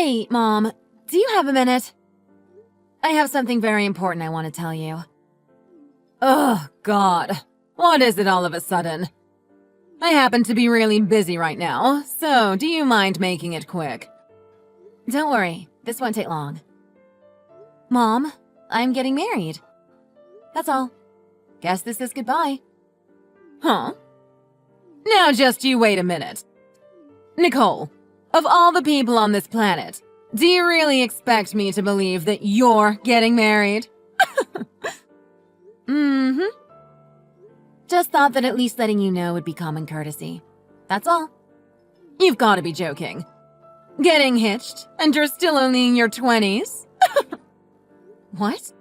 Hey, Mom, do you have a minute? I have something very important I want to tell you. Oh, God. What is it all of a sudden? I happen to be really busy right now, so do you mind making it quick? Don't worry, this won't take long. Mom, I'm getting married. That's all. Guess this is goodbye. Huh? Now just you wait a minute. Nicole, of all the people on this planet, do you really expect me to believe that you're getting married? Mm-hmm. Just thought that at least letting you know would be common courtesy. That's all. You've got to be joking. Getting hitched, and you're still only in your 20s? What?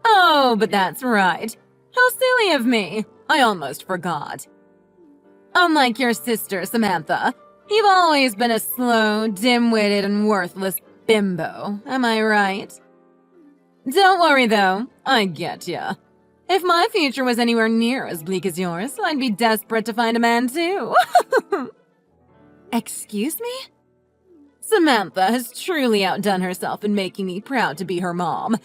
Oh, but that's right. How silly of me. I almost forgot. Unlike your sister, Samantha, you've always been a slow, dim-witted, and worthless bimbo. Am I right? Don't worry, though. I get ya. If my future was anywhere near as bleak as yours, I'd be desperate to find a man, too. Excuse me? Samantha has truly outdone herself in making me proud to be her mom.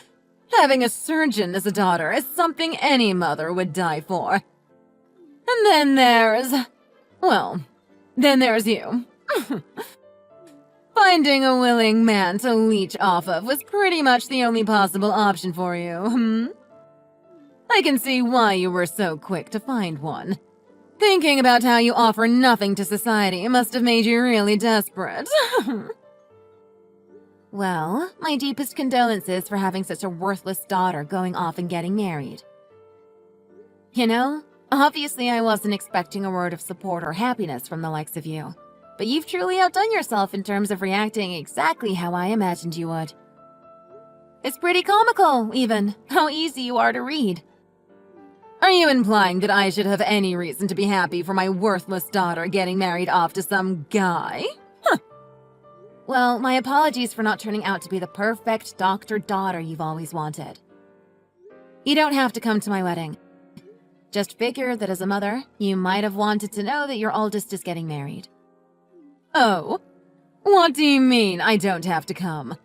Having a surgeon as a daughter is something any mother would die for. And then there's... well, then there's you. Finding a willing man to leech off of was pretty much the only possible option for you, I can see why you were so quick to find one. Thinking about how you offer nothing to society must have made you really desperate. Well, my deepest condolences for having such a worthless daughter going off and getting married. You know, obviously I wasn't expecting a word of support or happiness from the likes of you, but you've truly outdone yourself in terms of reacting exactly how I imagined you would. It's pretty comical, even, how easy you are to read. Are you implying that I should have any reason to be happy for my worthless daughter getting married off to some guy? Well, my apologies for not turning out to be the perfect doctor-daughter you've always wanted. You don't have to come to my wedding. Just figure that as a mother, you might have wanted to know that your oldest is getting married. Oh? What do you mean I don't have to come?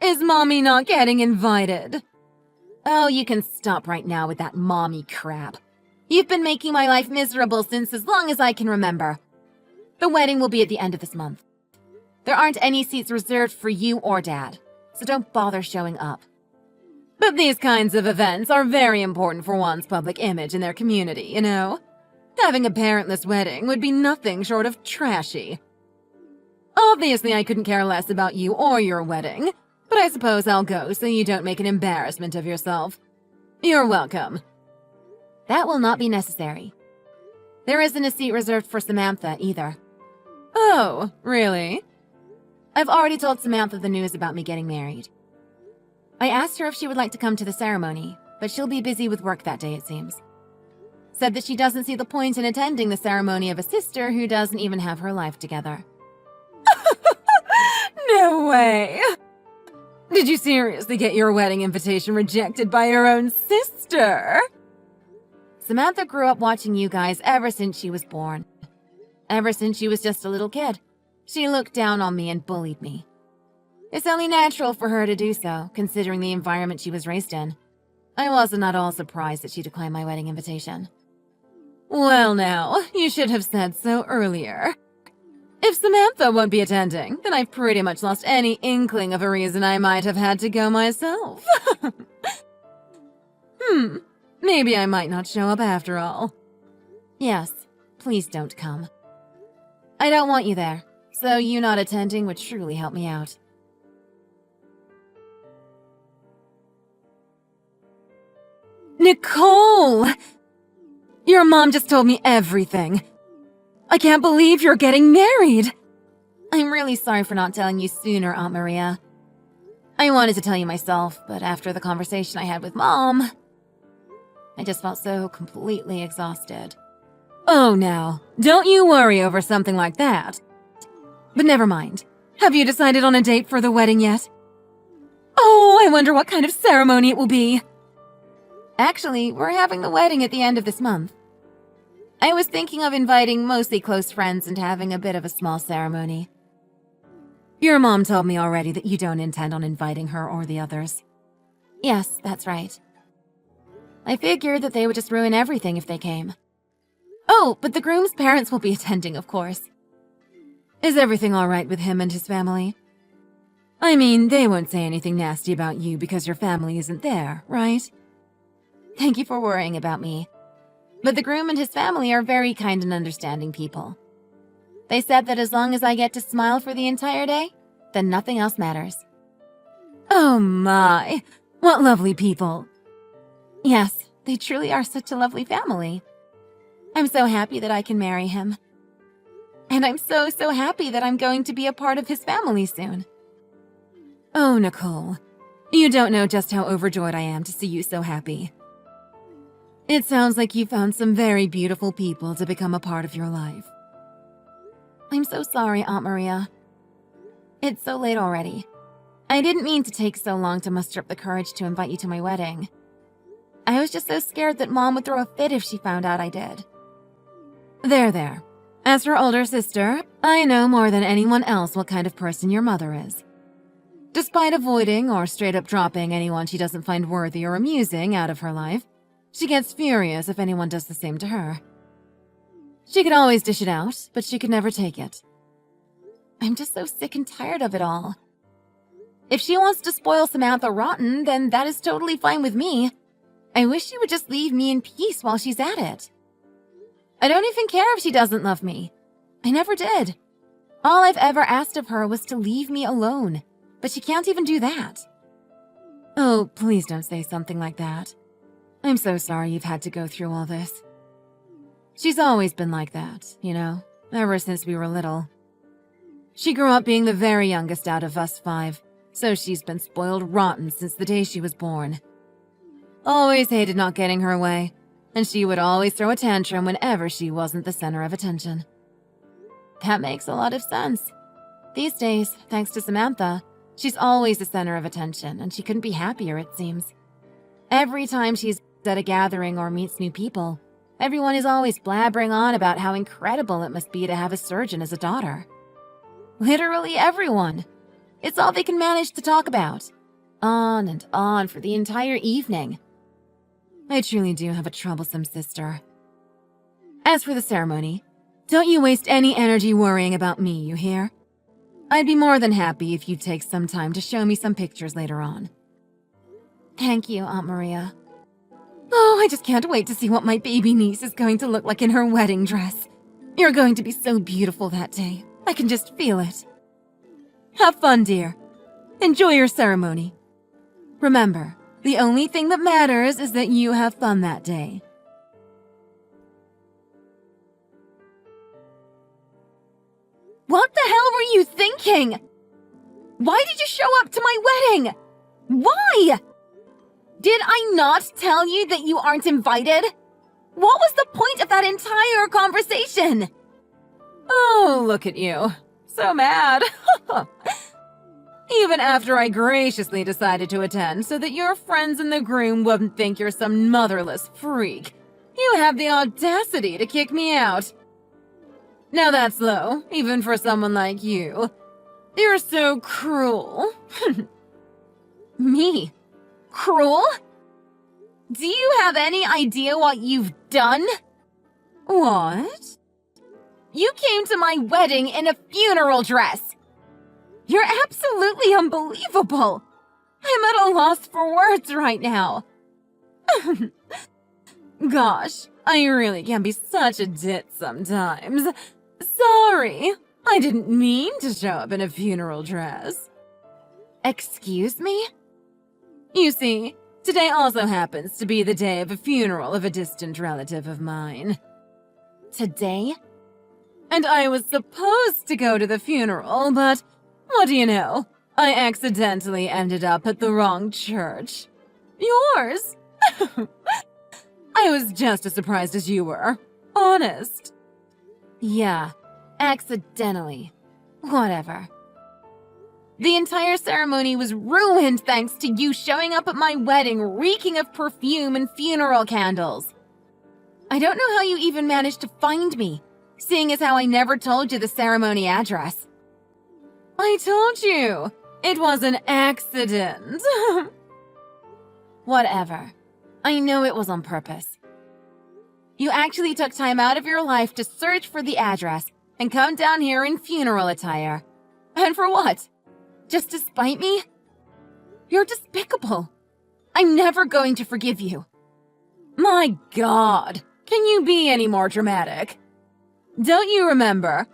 Is Mommy not getting invited? Oh, you can stop right now with that mommy crap. You've been making my life miserable since as long as I can remember. The wedding will be at the end of this month. There aren't any seats reserved for you or Dad, so don't bother showing up. But these kinds of events are very important for one's public image in their community, you know? Having a parentless wedding would be nothing short of trashy. Obviously, I couldn't care less about you or your wedding, but I suppose I'll go so you don't make an embarrassment of yourself. You're welcome. That will not be necessary. There isn't a seat reserved for Samantha, either. Oh, really? I've already told Samantha the news about me getting married. I asked her if she would like to come to the ceremony, but she'll be busy with work that day, it seems. Said that she doesn't see the point in attending the ceremony of a sister who doesn't even have her life together. No way! Did you seriously get your wedding invitation rejected by your own sister? Samantha grew up watching you guys ever since she was born. Ever since she was just a little kid. She looked down on me and bullied me. It's only natural for her to do so, considering the environment she was raised in. I wasn't at all surprised that she declined my wedding invitation. Well now, you should have said so earlier. If Samantha won't be attending, then I've pretty much lost any inkling of a reason I might have had to go myself. Maybe I might not show up after all. Yes, please don't come. I don't want you there, so you not attending would truly help me out. Nicole! Your mom just told me everything. I can't believe you're getting married! I'm really sorry for not telling you sooner, Aunt Maria. I wanted to tell you myself, but after the conversation I had with Mom, I just felt so completely exhausted. Oh, now, don't you worry over something like that. But never mind. Have you decided on a date for the wedding yet? Oh, I wonder what kind of ceremony it will be. Actually, we're having the wedding at the end of this month. I was thinking of inviting mostly close friends and having a bit of a small ceremony. Your mom told me already that you don't intend on inviting her or the others. Yes, that's right. I figured that they would just ruin everything if they came. Oh, but the groom's parents will be attending, of course. Is everything all right with him and his family? I mean, they won't say anything nasty about you because your family isn't there, right? Thank you for worrying about me. But the groom and his family are very kind and understanding people. They said that as long as I get to smile for the entire day, then nothing else matters. Oh my, what lovely people. Yes, they truly are such a lovely family. I'm so happy that I can marry him. And I'm so happy that I'm going to be a part of his family soon. Oh, Nicole, you don't know just how overjoyed I am to see you so happy. It sounds like you found some very beautiful people to become a part of your life. I'm so sorry, Aunt Maria. It's so late already. I didn't mean to take so long to muster up the courage to invite you to my wedding. I was just so scared that Mom would throw a fit if she found out I did. There. As her older sister, I know more than anyone else what kind of person your mother is. Despite avoiding or straight up dropping anyone she doesn't find worthy or amusing out of her life, she gets furious if anyone does the same to her. She could always dish it out, but she could never take it. I'm just so sick and tired of it all. If she wants to spoil Samantha rotten, then that is totally fine with me. I wish she would just leave me in peace while she's at it. I don't even care if she doesn't love me. I never did. All I've ever asked of her was to leave me alone, but she can't even do that. Oh, please don't say something like that. I'm so sorry you've had to go through all this. She's always been like that, you know, ever since we were little. She grew up being the very youngest out of us 5, so she's been spoiled rotten since the day she was born. Always hated not getting her way, and she would always throw a tantrum whenever she wasn't the center of attention. That makes a lot of sense. These days, thanks to Samantha, she's always the center of attention, and she couldn't be happier, it seems. Every time she's at a gathering or meets new people, everyone is always blabbering on about how incredible it must be to have a surgeon as a daughter. Literally everyone. It's all they can manage to talk about. On and on for the entire evening. I truly do have a troublesome sister. As for the ceremony, don't you waste any energy worrying about me, you hear? I'd be more than happy if you'd take some time to show me some pictures later on. Thank you, Aunt Maria. Oh, I just can't wait to see what my baby niece is going to look like in her wedding dress. You're going to be so beautiful that day. I can just feel it. Have fun, dear. Enjoy your ceremony. Remember, the only thing that matters is that you have fun that day. What the hell were you thinking? Why did you show up to my wedding? Why? Did I not tell you that you aren't invited? What was the point of that entire conversation? Oh, look at you. So mad. Even after I graciously decided to attend so that your friends and the groom wouldn't think you're some motherless freak, you have the audacity to kick me out. Now that's low, even for someone like you. You're so cruel. Me? Cruel? Do you have any idea what you've done? What? You came to my wedding in a funeral dress. You're absolutely unbelievable. I'm at a loss for words right now. Gosh, I really can be such a ditz sometimes. Sorry, I didn't mean to show up in a funeral dress. Excuse me? You see, today also happens to be the day of a funeral of a distant relative of mine. Today? And I was supposed to go to the funeral, but what do you know? I accidentally ended up at the wrong church. Yours? I was just as surprised as you were. Honest. Yeah, accidentally. Whatever. The entire ceremony was ruined thanks to you showing up at my wedding reeking of perfume and funeral candles. I don't know how you even managed to find me, seeing as how I never told you the ceremony address. I told you! It was an accident! Whatever. I know it was on purpose. You actually took time out of your life to search for the address and come down here in funeral attire. And for what? Just to spite me? You're despicable. I'm never going to forgive you. My God, can you be any more dramatic? Don't you remember?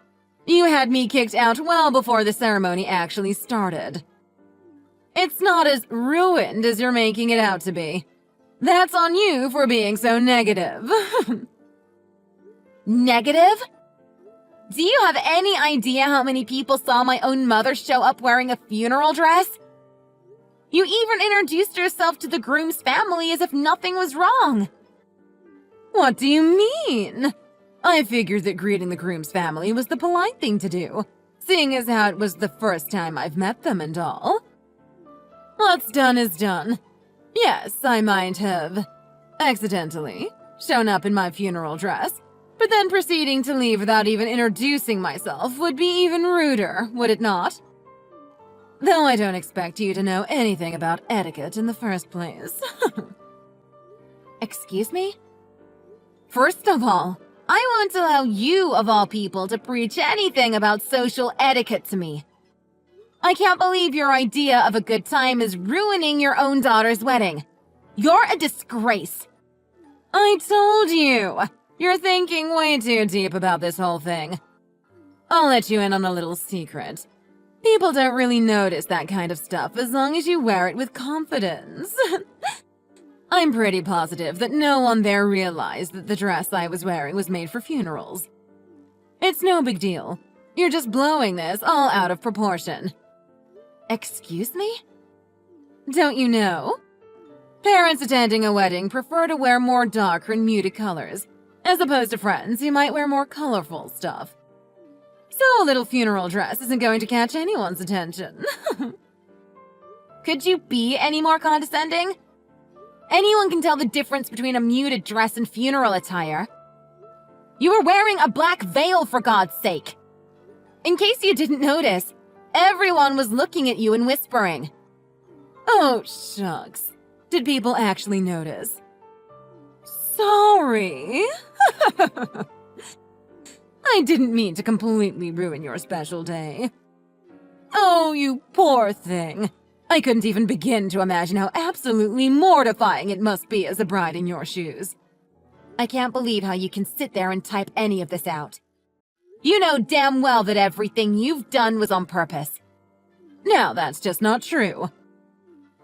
You had me kicked out well before the ceremony actually started. It's not as ruined as you're making it out to be. That's on you for being so negative. Negative? Do you have any idea how many people saw my own mother show up wearing a funeral dress? You even introduced yourself to the groom's family as if nothing was wrong. What do you mean? I figured that greeting the groom's family was the polite thing to do, seeing as how it was the first time I've met them and all. What's done is done. Yes, I might have, accidentally, shown up in my funeral dress, but then proceeding to leave without even introducing myself would be even ruder, would it not? Though I don't expect you to know anything about etiquette in the first place. Excuse me? First of all, I won't allow you, of all people, to preach anything about social etiquette to me. I can't believe your idea of a good time is ruining your own daughter's wedding. You're a disgrace. I told you! You're thinking way too deep about this whole thing. I'll let you in on a little secret. People don't really notice that kind of stuff as long as you wear it with confidence. I'm pretty positive that no one there realized that the dress I was wearing was made for funerals. It's no big deal. You're just blowing this all out of proportion. Excuse me? Don't you know? Parents attending a wedding prefer to wear more darker and muted colors, as opposed to friends who might wear more colorful stuff. So a little funeral dress isn't going to catch anyone's attention. Could you be any more condescending? Anyone can tell the difference between a muted dress and funeral attire. You were wearing a black veil, for God's sake. In case you didn't notice, everyone was looking at you and whispering. Oh, shucks. Did people actually notice? Sorry. I didn't mean to completely ruin your special day. Oh, you poor thing. I couldn't even begin to imagine how absolutely mortifying it must be as a bride in your shoes. I can't believe how you can sit there and type any of this out. You know damn well that everything you've done was on purpose. Now that's just not true.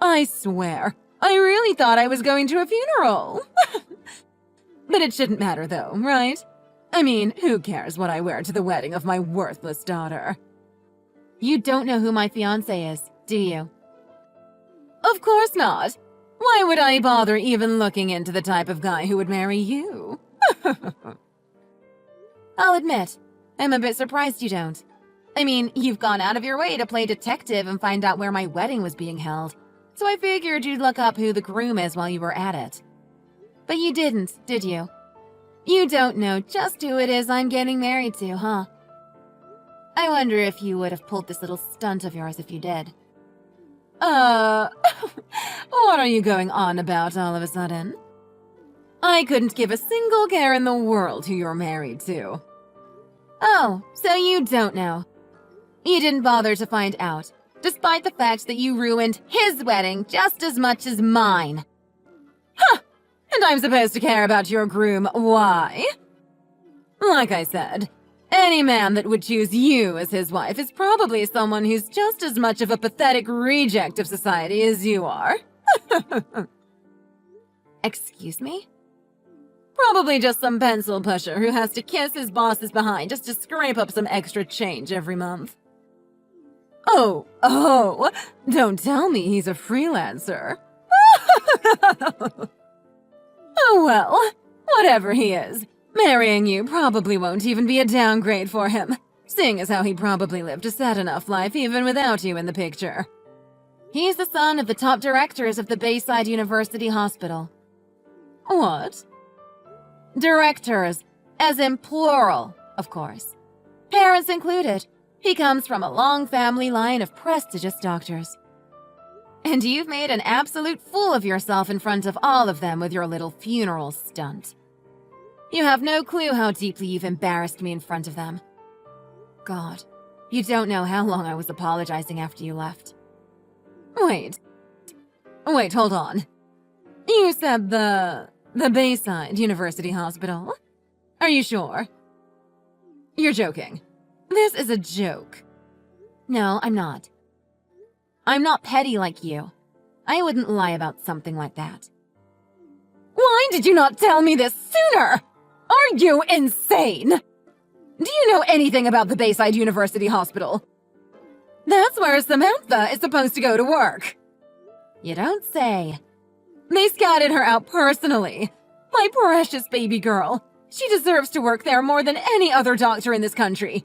I swear, I really thought I was going to a funeral. But it shouldn't matter though, right? I mean, who cares what I wear to the wedding of my worthless daughter? You don't know who my fiancé is, do you? Of course not. Why would I bother even looking into the type of guy who would marry you? I'll admit, I'm a bit surprised you don't. I mean, you've gone out of your way to play detective and find out where my wedding was being held, so I figured you'd look up who the groom is while you were at it. But you didn't, did you? You don't know just who it is I'm getting married to, huh? I wonder if you would have pulled this little stunt of yours if you did. What are you going on about all of a sudden? I couldn't give a single care in the world who you're married to. Oh, so you don't know. You didn't bother to find out, despite the fact that you ruined his wedding just as much as mine. Huh! And I'm supposed to care about your groom, why? Like I said, any man that would choose you as his wife is probably someone who's just as much of a pathetic reject of society as you are. Excuse me? Probably just some pencil pusher who has to kiss his boss's behind just to scrape up some extra change every month. Oh, don't tell me he's a freelancer. Oh well, whatever he is, marrying you probably won't even be a downgrade for him, seeing as how he probably lived a sad enough life even without you in the picture. He's the son of the top directors of the Bayside University Hospital. What? Directors, as in plural, of course. Parents included. He comes from a long family line of prestigious doctors. And you've made an absolute fool of yourself in front of all of them with your little funeral stunt. You have no clue how deeply you've embarrassed me in front of them. God, you don't know how long I was apologizing after you left. Wait, hold on. You said the Bayside University Hospital? Are you sure? You're joking. This is a joke. No, I'm not. I'm not petty like you. I wouldn't lie about something like that. Why did you not tell me this sooner? Are you insane? Do you know anything about the Bayside University Hospital? That's where Samantha is supposed to go to work. You don't say. They scouted her out personally. My precious baby girl. She deserves to work there more than any other doctor in this country.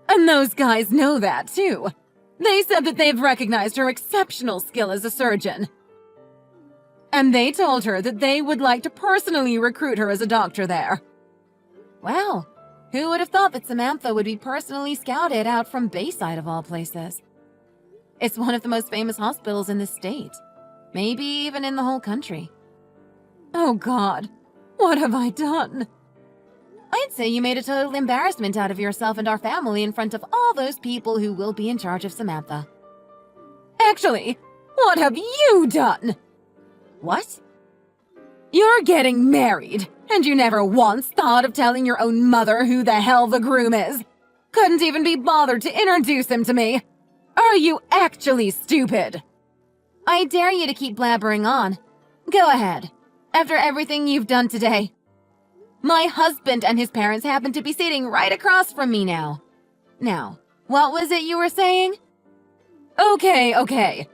And those guys know that, too. They said that they've recognized her exceptional skill as a surgeon. And they told her that they would like to personally recruit her as a doctor there. Wow, who would have thought that Samantha would be personally scouted out from Bayside of all places? It's one of the most famous hospitals in the state. Maybe even in the whole country. Oh God, what have I done? I'd say you made a total embarrassment out of yourself and our family in front of all those people who will be in charge of Samantha. Actually, what have you done? What? You're getting married, and you never once thought of telling your own mother who the hell the groom is. Couldn't even be bothered to introduce him to me. Are you actually stupid? I dare you to keep blabbering on. Go ahead. After everything you've done today. My husband and his parents happen to be sitting right across from me now. Now, what was it you were saying? Okay.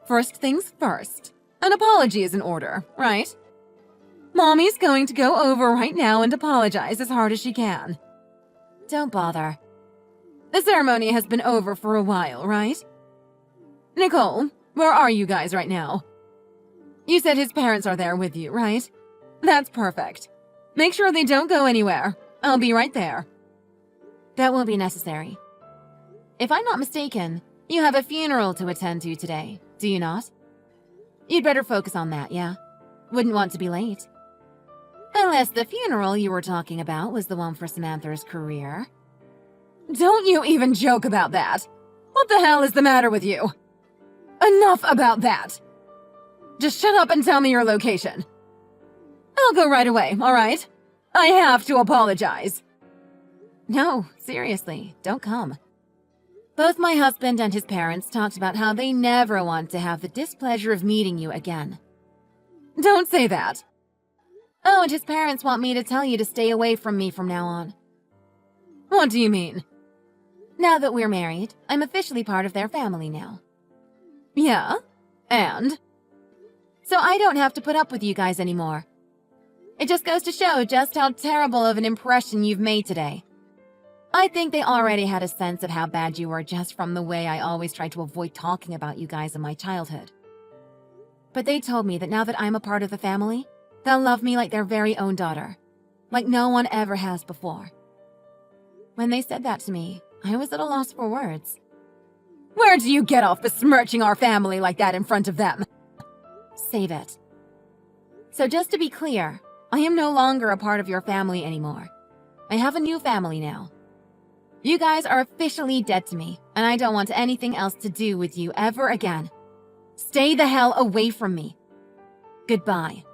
First things first. An apology is in order, right? Mommy's going to go over right now and apologize as hard as she can. Don't bother. The ceremony has been over for a while, right? Nicole, where are you guys right now? You said his parents are there with you, right? That's perfect. Make sure they don't go anywhere. I'll be right there. That won't be necessary. If I'm not mistaken, you have a funeral to attend to today, do you not? You'd better focus on that, yeah? Wouldn't want to be late. Unless the funeral you were talking about was the one for Samantha's career. Don't you even joke about that. What the hell is the matter with you? Enough about that. Just shut up and tell me your location. I'll go right away, all right? I have to apologize. No, seriously, don't come. Both my husband and his parents talked about how they never want to have the displeasure of meeting you again. Don't say that. Oh, and his parents want me to tell you to stay away from me from now on. What do you mean? Now that we're married, I'm officially part of their family now. Yeah? And? So I don't have to put up with you guys anymore. It just goes to show just how terrible of an impression you've made today. I think they already had a sense of how bad you were just from the way I always tried to avoid talking about you guys in my childhood. But they told me that now that I'm a part of the family, they'll love me like their very own daughter, like no one ever has before. When they said that to me, I was at a loss for words. Where do you get off besmirching our family like that in front of them? Save it. So just to be clear, I am no longer a part of your family anymore. I have a new family now. You guys are officially dead to me, and I don't want anything else to do with you ever again. Stay the hell away from me. Goodbye.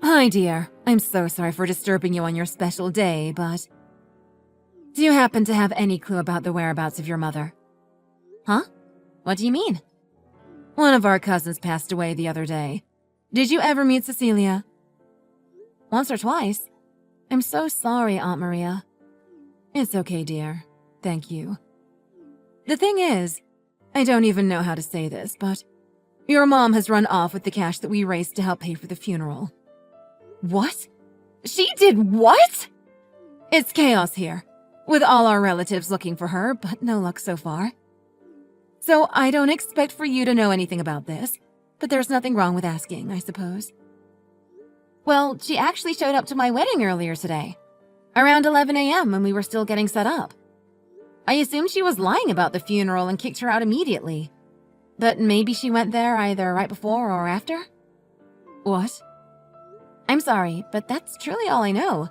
Hi, dear. I'm so sorry for disturbing you on your special day, but... Do you happen to have any clue about the whereabouts of your mother? Huh? What do you mean? One of our cousins passed away the other day. Did you ever meet Cecilia? Once or twice. I'm so sorry, Aunt Maria. It's okay, dear. Thank you. The thing is, I don't even know how to say this, but your mom has run off with the cash that we raised to help pay for the funeral. What? She did what? It's chaos here, with all our relatives looking for her, but no luck so far. So I don't expect for you to know anything about this, but there's nothing wrong with asking, I suppose. Well, she actually showed up to my wedding earlier today, around 11 a.m. when we were still getting set up. I assumed she was lying about the funeral and kicked her out immediately. But maybe she went there either right before or after? What? I'm sorry, but that's truly all I know.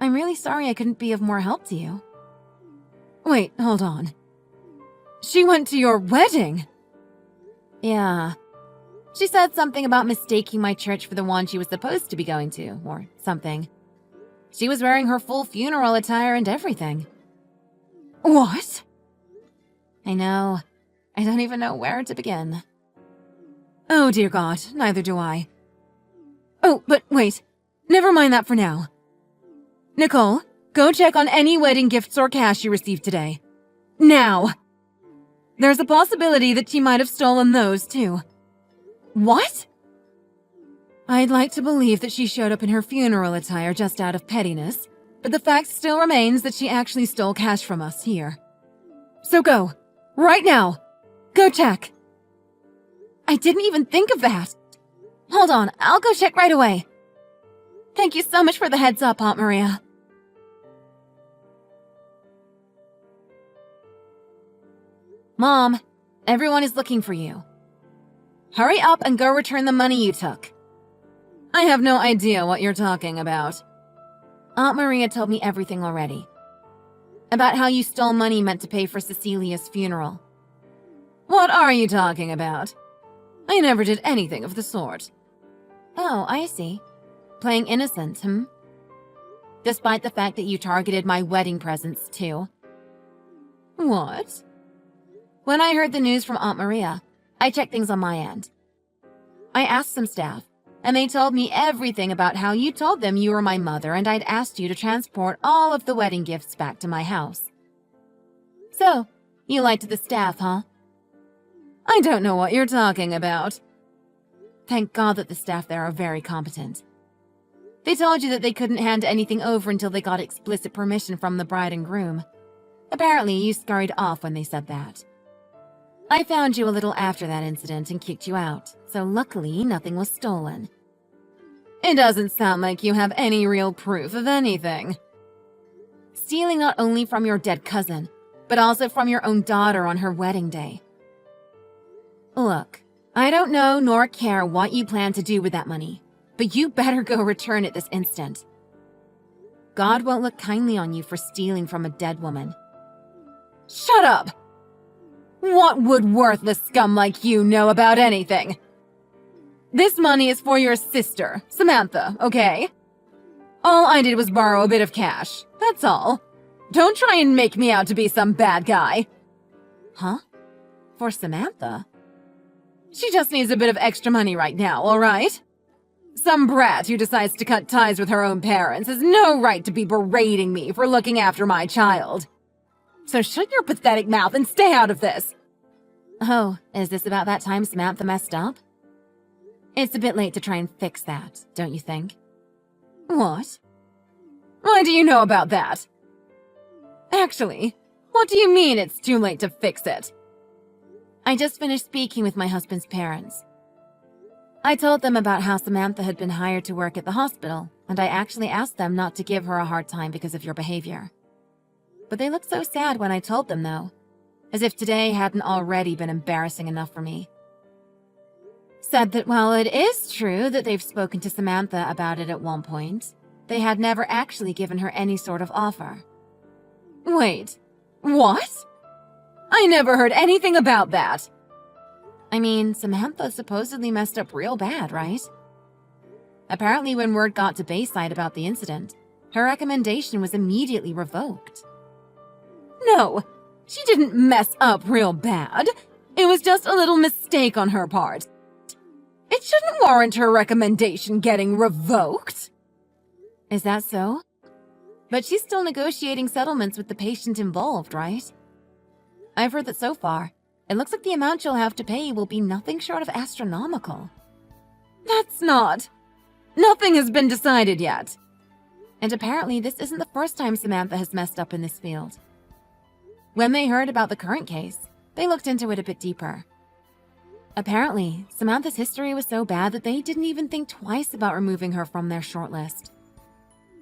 I'm really sorry I couldn't be of more help to you. Wait, hold on. She went to your wedding? Yeah. She said something about mistaking my church for the one she was supposed to be going to, or something. She was wearing her full funeral attire and everything. What? I know. I don't even know where to begin. Oh dear God, neither do I. Oh, but wait. Never mind that for now. Nicole, go check on any wedding gifts or cash you received today. Now! There's a possibility that she might have stolen those, too. What? I'd like to believe that she showed up in her funeral attire just out of pettiness, but the fact still remains that she actually stole cash from us here. So go. Right now. Go check. I didn't even think of that. Hold on, I'll go check right away. Thank you so much for the heads up, Aunt Maria. Mom, everyone is looking for you. Hurry up and go return the money you took. I have no idea what you're talking about. Aunt Maria told me everything already. About how you stole money meant to pay for Cecilia's funeral. What are you talking about? I never did anything of the sort. Oh, I see. Playing innocent, Despite the fact that you targeted my wedding presents, too. What? When I heard the news from Aunt Maria, I checked things on my end. I asked some staff, and they told me everything about how you told them you were my mother and I'd asked you to transport all of the wedding gifts back to my house. So, you lied to the staff, huh? I don't know what you're talking about. Thank God that the staff there are very competent. They told you that they couldn't hand anything over until they got explicit permission from the bride and groom. Apparently, you scurried off when they said that. I found you a little after that incident and kicked you out, so luckily nothing was stolen. It doesn't sound like you have any real proof of anything. Stealing not only from your dead cousin, but also from your own daughter on her wedding day. Look, I don't know nor care what you plan to do with that money, but you better go return it this instant. God won't look kindly on you for stealing from a dead woman. Shut up! What would worthless scum like you know about anything? This money is for your sister, Samantha, okay? All I did was borrow a bit of cash, that's all. Don't try and make me out to be some bad guy. Huh? For Samantha? She just needs a bit of extra money right now, all right? Some brat who decides to cut ties with her own parents has no right to be berating me for looking after my child. So shut your pathetic mouth and stay out of this. Oh, is this about that time Samantha messed up? It's a bit late to try and fix that, don't you think? What? Why do you know about that? Actually, what do you mean it's too late to fix it? I just finished speaking with my husband's parents. I told them about how Samantha had been hired to work at the hospital, and I actually asked them not to give her a hard time because of your behavior. But they looked so sad when I told them, though, as if today hadn't already been embarrassing enough for me. Said that while it is true that they've spoken to Samantha about it at one point, they had never actually given her any sort of offer. Wait, what? I never heard anything about that. I mean, Samantha supposedly messed up real bad, right? Apparently when word got to Bayside about the incident, her recommendation was immediately revoked. No, she didn't mess up real bad. It was just a little mistake on her part. It shouldn't warrant her recommendation getting revoked. Is that so? But she's still negotiating settlements with the patient involved, right? I've heard that so far, it looks like the amount she'll have to pay will be nothing short of astronomical. That's not. Nothing has been decided yet. And apparently this isn't the first time Samantha has messed up in this field. When they heard about the current case, they looked into it a bit deeper. Apparently, Samantha's history was so bad that they didn't even think twice about removing her from their shortlist.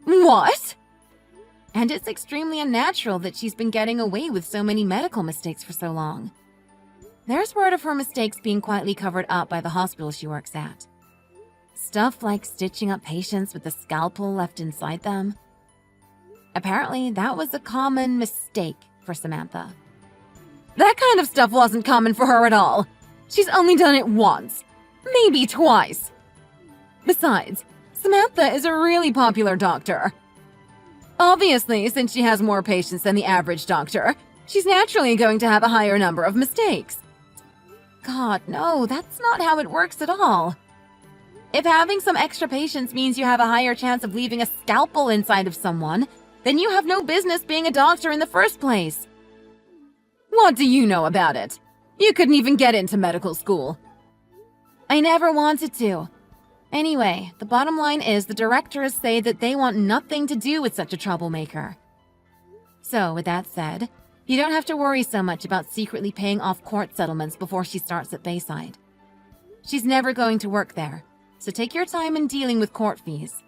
What? And it's extremely unnatural that she's been getting away with so many medical mistakes for so long. There's word of her mistakes being quietly covered up by the hospital she works at. Stuff like stitching up patients with a scalpel left inside them. Apparently, that was a common mistake for Samantha. That kind of stuff wasn't common for her at all. She's only done it once, maybe twice. Besides, Samantha is a really popular doctor. Obviously, since she has more patients than the average doctor, she's naturally going to have a higher number of mistakes. God, no, that's not how it works at all. If having some extra patients means you have a higher chance of leaving a scalpel inside of someone, then you have no business being a doctor in the first place. What do you know about it? You couldn't even get into medical school. I never wanted to. Anyway, the bottom line is the directors say that they want nothing to do with such a troublemaker. So, with that said, you don't have to worry so much about secretly paying off court settlements before she starts at Bayside. She's never going to work there, so take your time in dealing with court fees.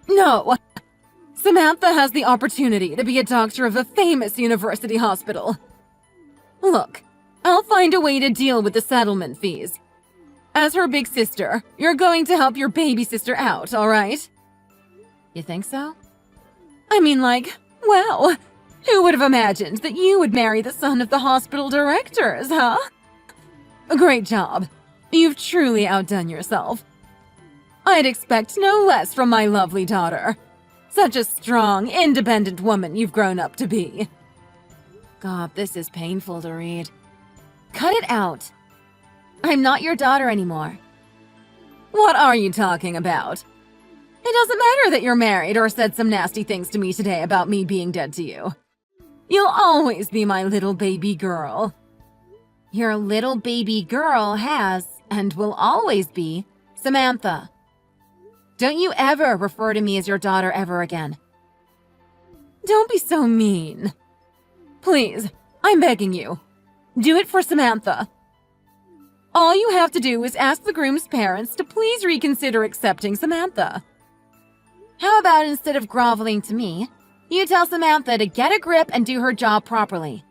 No! Samantha has the opportunity to be a doctor of a famous university hospital. Look, I'll find a way to deal with the settlement fees. As her big sister, you're going to help your baby sister out, all right? You think so? I mean, well, who would have imagined that you would marry the son of the hospital directors, huh? Great job. You've truly outdone yourself. I'd expect no less from my lovely daughter. Such a strong, independent woman you've grown up to be. God, this is painful to read. Cut it out. I'm not your daughter anymore. What are you talking about? It doesn't matter that you're married or said some nasty things to me today about me being dead to you. You'll always be my little baby girl. Your little baby girl has, and will always be, Samantha. Don't you ever refer to me as your daughter ever again. Don't be so mean. Please, I'm begging you. Do it for Samantha. All you have to do is ask the groom's parents to please reconsider accepting Samantha. How about instead of groveling to me, you tell Samantha to get a grip and do her job properly.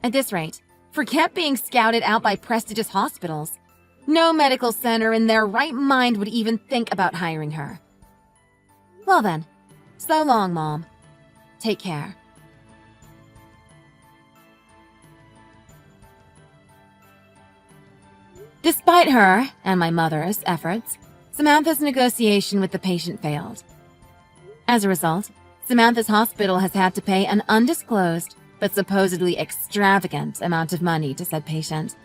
At this rate, forget being scouted out by prestigious hospitals. No medical center in their right mind would even think about hiring her. Well then, so long, Mom. Take care. Despite her, and my mother's, efforts, Samantha's negotiation with the patient failed. As a result, Samantha's hospital has had to pay an undisclosed, but supposedly extravagant amount of money to said patient.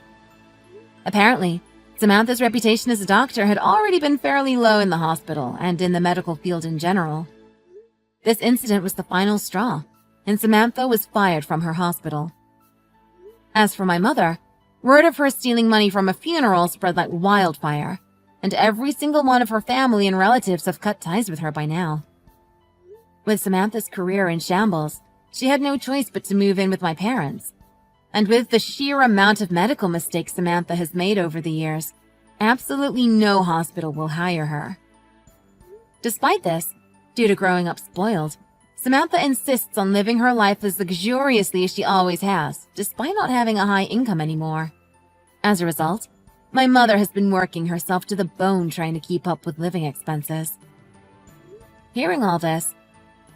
Apparently, Samantha's reputation as a doctor had already been fairly low in the hospital and in the medical field in general. This incident was the final straw, and Samantha was fired from her hospital. As for my mother, word of her stealing money from a funeral spread like wildfire, and every single one of her family and relatives have cut ties with her by now. With Samantha's career in shambles, she had no choice but to move in with my parents. And with the sheer amount of medical mistakes Samantha has made over the years, absolutely no hospital will hire her. Despite this, due to growing up spoiled, Samantha insists on living her life as luxuriously as she always has, despite not having a high income anymore. As a result, my mother has been working herself to the bone trying to keep up with living expenses. Hearing all this,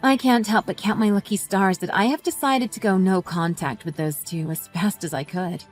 I can't help but count my lucky stars that I have decided to go no contact with those two as fast as I could.